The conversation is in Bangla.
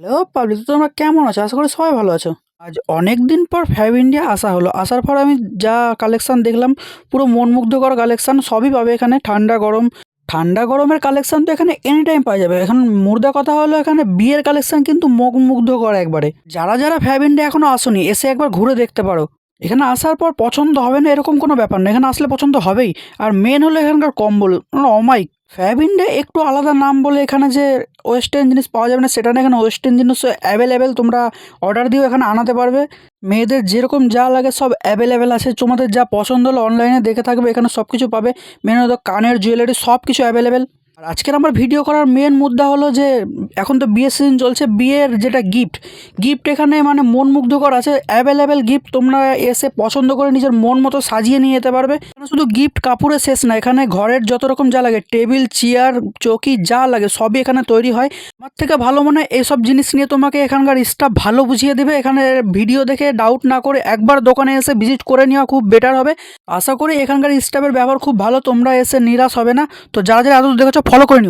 হ্যালো পাবলিক, তো তোমরা কেমন আছো? আশা করি সবাই ভালো আছো। আজ অনেক দিন পর ফ্যাব ইন্ডিয়া আসা হলো। আসার পর আমি যা কালেকশন দেখলাম, পুরো মন মুগ্ধকর কালেকশন সবই পাবে এখানে। ঠান্ডা গরম, ঠান্ডা গরমের কালেকশন তো এখানে এনি টাইম পাওয়া যাবে। এখন মুর্দা কথা হলো, এখানে বিয়ের কালেকশন কিন্তু মন মুগ্ধকর একবারে। যারা যারা ফ্যাব ইন্ডিয়া এখনো আসোনি, এসে একবার ঘুরে দেখতে পারো। এখানে আসার পর পছন্দ হবে না এরকম কোনো ব্যাপার না, এখানে আসলে পছন্দ হবেই। আর মেন হলো এখানকার কম্বল, অমাইক। ফ্যাব ইন্ডিয়া একটু আলাদা নাম বলে এখানে যে ওয়েস্টার্ন জিনিস পাওয়া যাবে না সেটা না, এখানে ওয়েস্টার্ন জিনিসও অ্যাভেলেবেল। তোমরা অর্ডার দিয়েও এখানে আনাতে পারবে। মেয়েদের যেরকম যা লাগে সব অ্যাভেলেবেল আছে। তোমাদের যা পছন্দ হলো অনলাইনে দেখে থাকবে, এখানে সব কিছু পাবে। মেন হলো কানের জুয়েলারি সব কিছু অ্যাভেলেবেল। আর আজকের আমার ভিডিও করার মেন মুদ্রা হলো যে এখন তো বিয়ের সিজন চলছে, বিয়ের যেটা গিফট, গিফট এখানে মানে মন মুগ্ধকর আছে। অ্যাভেলেবেল গিফট তোমরা এসে পছন্দ করে নিজের মন মতো সাজিয়ে নিয়ে যেতে পারবে। এখানে শুধু গিফট কাপড়ে শেষ না, এখানে ঘরের যত রকম যা লাগে, টেবিল চেয়ার চৌকি যা লাগে সবই এখানে তৈরি হয়। আমার থেকে ভালো মনে হয় এইসব জিনিস নিয়ে তোমাকে এখানকার স্টাফ ভালো বুঝিয়ে দেবে। এখানে ভিডিও দেখে ডাউট না করে একবার দোকানে এসে ভিজিট করে নেওয়া খুব বেটার হবে। আশা করি এখানকার স্টাফের ব্যবহার খুব ভালো, তোমরা এসে নিরাশ হবে না। তো যারা যারা এত দেখেছো ফলো করে নিও।